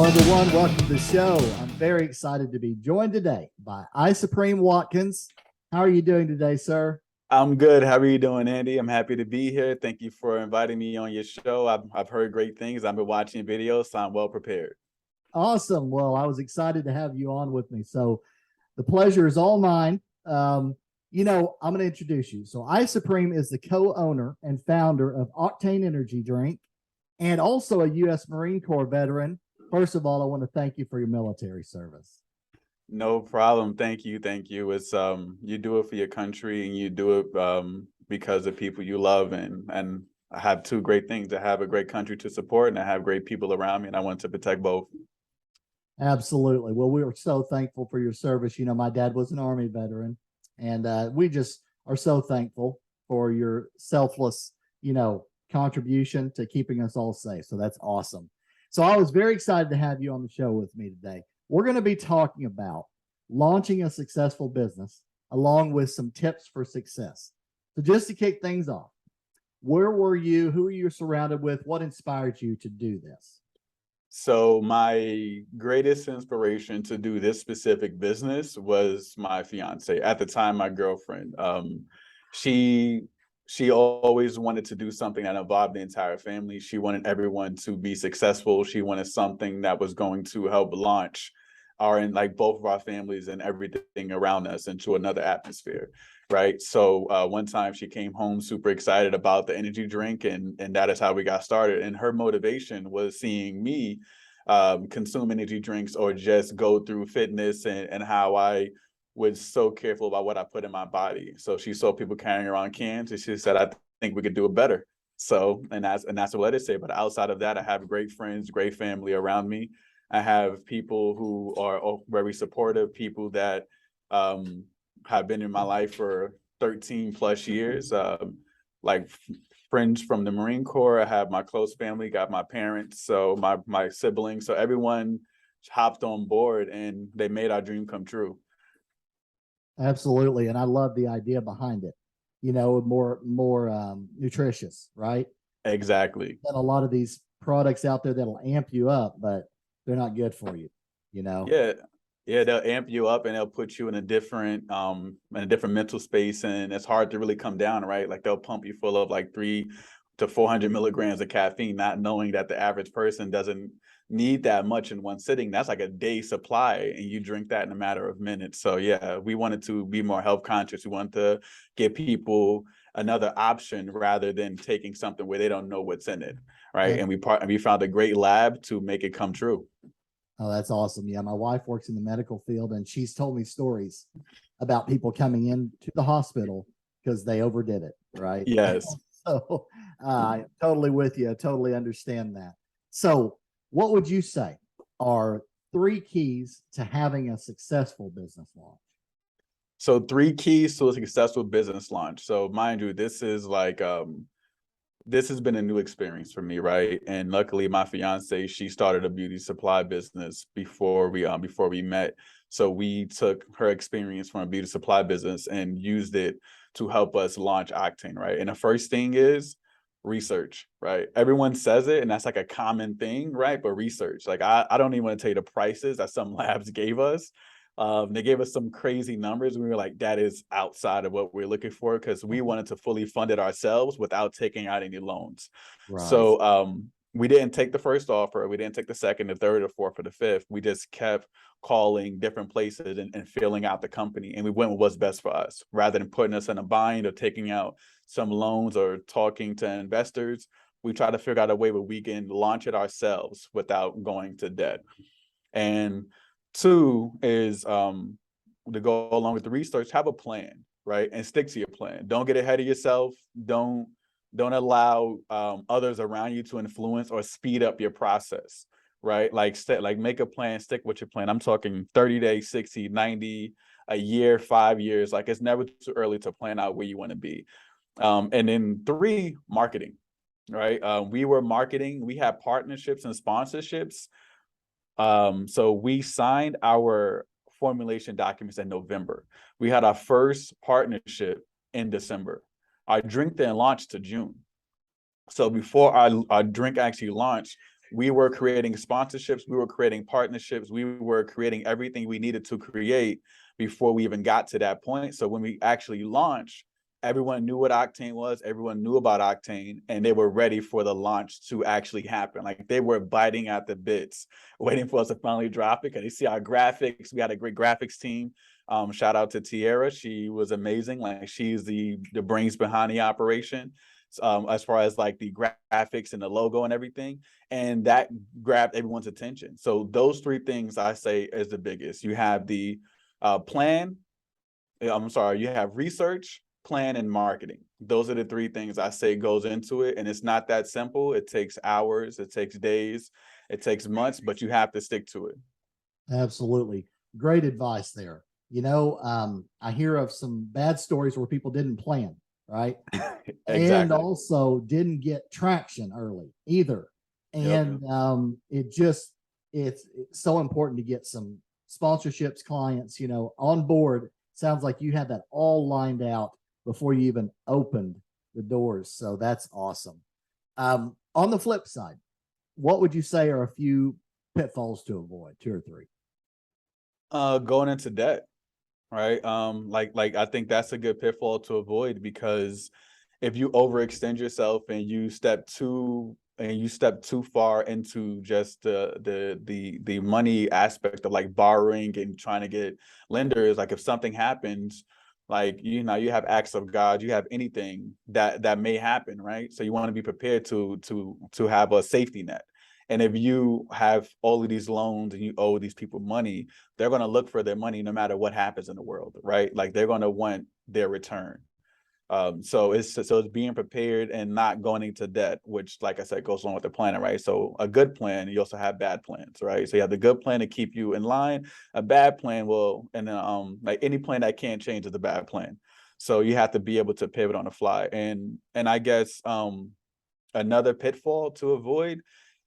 number one, welcome to the show. I'm very excited to be joined today by ISupreme Watkins. How are you doing today, sir? I'm good. How are you doing, Andy? I'm happy to be here. Thank you for inviting me on your show. I've heard great things. I've been watching videos, so I'm well prepared. Awesome. Well, I was excited to have you on with me. So the pleasure is all mine. I'm going to introduce you. So ISupreme is the co-owner and founder of Oktane Energy Drink and also a U.S. Marine Corps veteran. First of all, I want to thank you for your military service. No problem. Thank you. Thank you. It's you do it for your country and you do it because of people you love, and I have two great things. I have a great country to support and I have great people around me, and I want to protect both. Absolutely. Well, we are so thankful for your service. You know, my dad was an Army veteran, and we just are so thankful for your selfless, contribution to keeping us all safe. So that's awesome. So I was very excited to have you on the show with me today. We're going to be talking about launching a successful business along with some tips for success. So just to kick things off, where were you? Who are you surrounded with? What inspired you to do this? So my greatest inspiration to do this specific business was my fiance, at the time, my girlfriend. She always wanted to do something that involved the entire family. She wanted everyone to be successful. She wanted something that was going to help launch both of our families and everything around us into another atmosphere. Right. So one time she came home super excited about the energy drink, and that is how we got started. And her motivation was seeing me consume energy drinks or just go through fitness and how I was so careful about what I put in my body. So she saw people carrying around cans and she said, I think we could do it better. So, and that's what let it say. But outside of that, I have great friends, great family around me. I have people who are very supportive, people that have been in my life for 13 plus years, like friends from the Marine Corps. I have my close family, got my parents, so my siblings. So everyone hopped on board and they made our dream come true. Absolutely. And I love the idea behind it, more nutritious, right? Exactly. And a lot of these products out there that'll amp you up, but they're not good for you, Yeah. Yeah, they'll amp you up and they'll put you in a different mental space, and it's hard to really come down, right? Like they'll pump you full of like 300 to 400 milligrams of caffeine, not knowing that the average person doesn't need that much in one sitting. That's like a day supply, and you drink that in a matter of minutes. So yeah, we wanted to be more health conscious. We wanted to give people another option rather than taking something where they don't know what's in it, right? And we found a great lab to make it come true. Oh, that's awesome. Yeah, my wife works in the medical field, and she's told me stories about people coming into the hospital because they overdid it, right? Yes. So totally with you. I totally understand that. So what would you say are 3 keys to having a successful business launch? So 3 keys to a successful business launch. So mind you, this is like this has been a new experience for me, right? And luckily, my fiance, she started a beauty supply business before we met. So we took her experience from a beauty supply business and used it to help us launch Oktane, right? And the first thing is research, right? Everyone says it, and that's like a common thing, right? But research, like I don't even want to tell you the prices that some labs gave us. They gave us some crazy numbers. We were like, that is outside of what we're looking for, because we wanted to fully fund it ourselves without taking out any loans. Right. So we didn't take the first offer. We didn't take the second, the third, or fourth, or the fifth. We just kept calling different places and filling out the company. And we went with what's best for us rather than putting us in a bind or taking out some loans or talking to investors. We try to figure out a way where we can launch it ourselves without going to debt. And 2 is to go along with the research, have a plan, right? And stick to your plan. Don't get ahead of yourself. Don't allow others around you to influence or speed up your process, right? Like make a plan, stick with your plan. I'm talking 30 days, 60, 90, a year, 5 years. Like it's never too early to plan out where you want to be. And then 3, marketing, right? We were marketing. We had partnerships and sponsorships. So we signed our formulation documents in November. We had our first partnership in December. Our drink then launched to June. So before our drink actually launched, we were creating sponsorships, we were creating partnerships, we were creating everything we needed to create before we even got to that point. So when we actually launched, everyone knew what Oktane was, everyone knew about Oktane, and they were ready for the launch to actually happen. Like they were biting at the bits, waiting for us to finally drop it. Cause you see our graphics, we had a great graphics team. Shout out to Tierra. She was amazing. Like she's the brains behind the operation. As far as like the graphics and the logo and everything, and that grabbed everyone's attention. So those three things I say is the biggest. You have the plan, you have research, plan, and marketing. Those are the three things I say goes into it. And it's not that simple. It takes hours, it takes days, it takes months, but you have to stick to it. Absolutely. Great advice there. I hear of some bad stories where people didn't plan, right? And Exactly. also didn't get traction early either. Yep. And it's so important to get some sponsorships, clients, on board. Sounds like you had that all lined out before you even opened the doors. So that's awesome. On the flip side, what would you say are a few pitfalls to avoid, two or three? Going into debt, right? Like I think that's a good pitfall to avoid, because if you overextend yourself and you step too far into just the money aspect of like borrowing and trying to get lenders, like if something happens, like you have acts of God, you have anything that may happen, right? So you want to be prepared to have a safety net. And if you have all of these loans and you owe these people money, they're going to look for their money no matter what happens in the world, right? Like they're going to want their return. So it's being prepared and not going into debt, which, like I said, goes along with the planning, right? So a good plan, you also have bad plans, right? So you have the good plan to keep you in line. A bad plan will, and like any plan that can't change is a bad plan. So you have to be able to pivot on the fly. And I guess another pitfall to avoid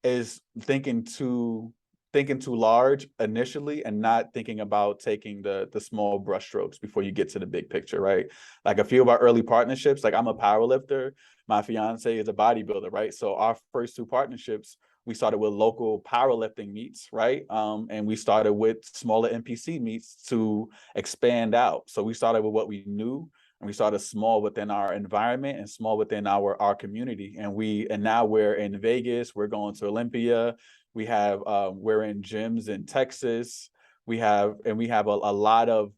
is thinking too large initially and not thinking about taking the small brush strokes before you get to the big picture, right? Like a few of our early partnerships, like I'm a power lifter, my fiance is a bodybuilder, right? So our first two partnerships, we started with local powerlifting meets, right? And we started with smaller NPC meets to expand out. So we started with what we knew, and we started small within our environment and small within our community. And now we're in Vegas, we're going to Olympia, we're in gyms in Texas. We have a lot of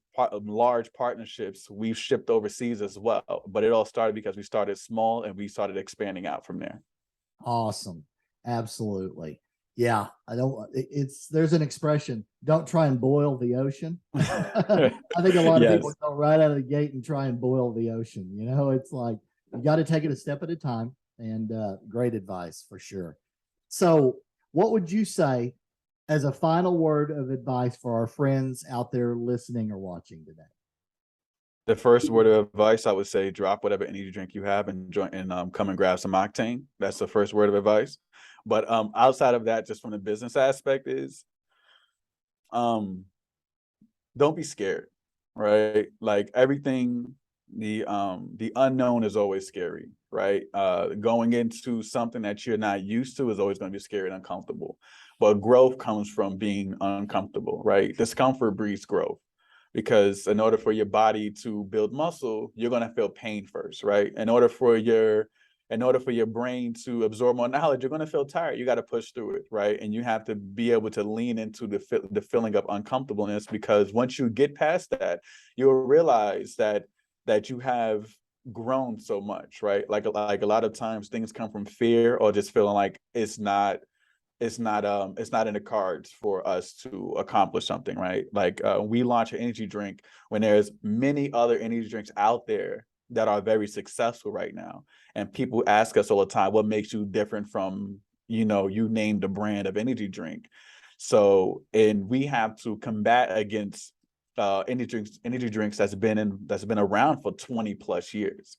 large partnerships we've shipped overseas as well. But it all started because we started small and we started expanding out from there. Awesome. Absolutely. Yeah. There's an expression, don't try and boil the ocean. I think a lot of Yes. people go right out of the gate and try and boil the ocean. It's like you got to take it a step at a time, and great advice for sure. So, what would you say as a final word of advice for our friends out there listening or watching today? The first word of advice I would say: drop whatever energy drink you have and join and come and grab some Oktane. That's the first word of advice. But outside of that, just from the business aspect, is don't be scared, right? Like everything, the unknown is always scary, right? Going into something that you're not used to is always going to be scary and uncomfortable. But growth comes from being uncomfortable, right? Discomfort breeds growth, because in order for your body to build muscle, you're going to feel pain first, right? In order for your brain to absorb more knowledge, you're going to feel tired. You got to push through it, right? And you have to be able to lean into the feeling of uncomfortableness, because once you get past that, you'll realize that you have grown so much, right? Like a lot of times things come from fear or just feeling like it's not in the cards for us to accomplish something, right? Like we launch an energy drink when there's many other energy drinks out there that are very successful right now, and people ask us all the time, what makes you different from, you named a brand of energy drink? So, and we have to combat against energy drinks that's been around for 20 plus years.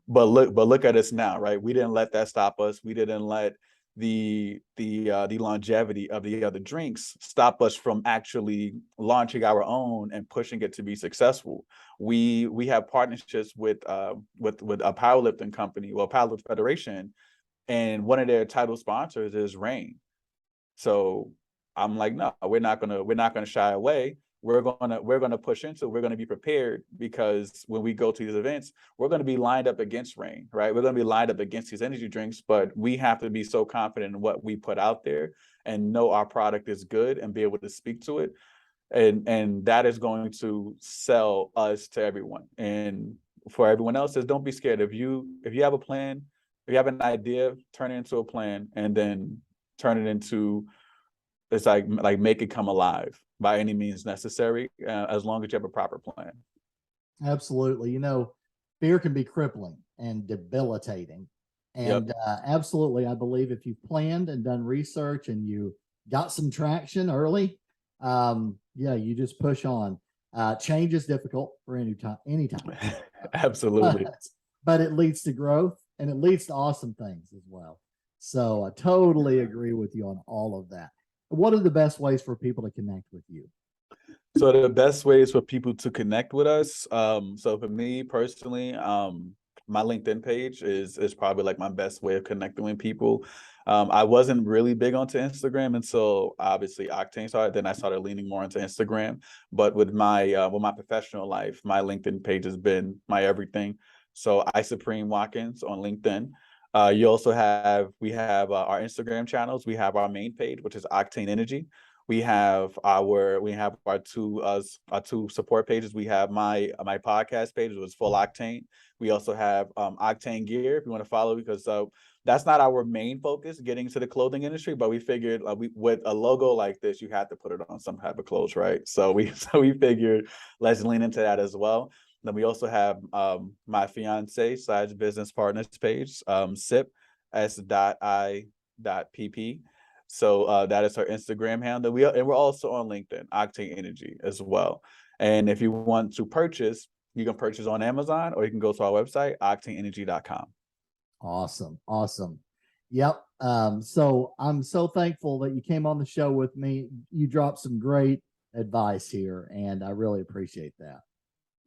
But look at us now, right? We didn't let that stop us. We didn't let the longevity of the other drinks stop us from actually launching our own and pushing it to be successful. We have partnerships with a powerlifting company, well, Powerlifting Federation, and one of their title sponsors is Rain. So I'm like, no, we're not gonna shy away. We're gonna push into it. We're gonna be prepared, because when we go to these events, we're gonna be lined up against rain, right? We're gonna be lined up against these energy drinks, but we have to be so confident in what we put out there and know our product is good and be able to speak to it. And that is going to sell us to everyone. And for everyone else, is don't be scared. If you have a plan, if you have an idea, turn it into a plan, and then turn it into, it's like make it come alive by any means necessary, as long as you have a proper plan. Absolutely. Fear can be crippling and debilitating. Yep. And absolutely, I believe if you've planned and done research and you got some traction early, yeah, you just push on. Change is difficult for anytime. Absolutely. But it leads to growth and it leads to awesome things as well. So I totally agree with you on all of that. What are the best ways for people to connect with you? So the best ways for people to connect with us. So for me personally, my LinkedIn page is probably like my best way of connecting with people. I wasn't really big onto Instagram until obviously Oktane started. Then I started leaning more into Instagram. But with my professional life, my LinkedIn page has been my everything. So ISupreme Watkins on LinkedIn. We have our Instagram channels. We have our main page, which is Oktane Energy. We have our two support pages. We have my podcast page, which is Full Octane. We also have Octane Gear if you want to follow, because that's not our main focus, getting into the clothing industry, but we figured with a logo like this, you have to put it on some type of clothes, right? So we figured let's lean into that as well. Then we also have my fiance / business partners page, SIP S.I.PP. So that is her Instagram handle. We're also on LinkedIn, Octane Energy as well. And if you want to purchase, you can purchase on Amazon, or you can go to our website, octaneenergy.com. Awesome. Awesome. Yep. So I'm so thankful that you came on the show with me. You dropped some great advice here, and I really appreciate that.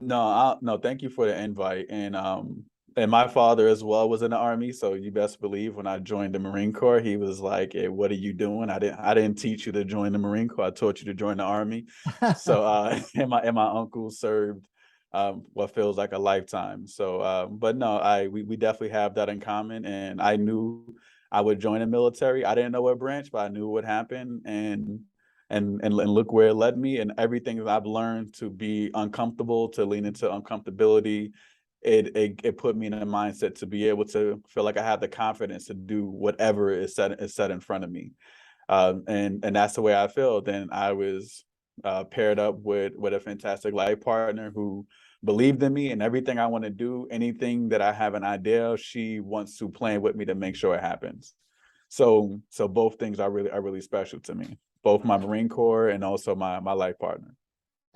No, thank you for the invite. And my father as well was in the Army, so you best believe when I joined the Marine Corps, he was like, "Hey, what are you doing? I didn't teach you to join the Marine Corps. I taught you to join the Army." So and my uncle served what feels like a lifetime. So but no, we definitely have that in common. And I knew I would join the military. I didn't know what branch, but I knew what happened. And look where it led me. And everything that I've learned to be uncomfortable, to lean into uncomfortability, it put me in a mindset to be able to feel like I have the confidence to do whatever is set in front of me. And that's the way I feel. Then I was paired up with a fantastic life partner who believed in me and everything I want to do. Anything that I have an idea of, she wants to plan with me to make sure it happens. So both things are really special to me, both my Marine Corps and also my life partner.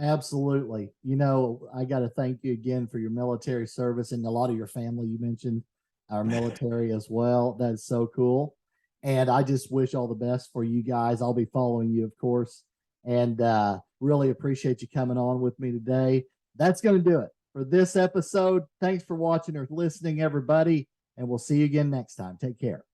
Absolutely. I got to thank you again for your military service, and a lot of your family. You mentioned our military as well. That's so cool. And I just wish all the best for you guys. I'll be following you, of course, and really appreciate you coming on with me today. That's going to do it for this episode. Thanks for watching or listening, everybody, and we'll see you again next time. Take care.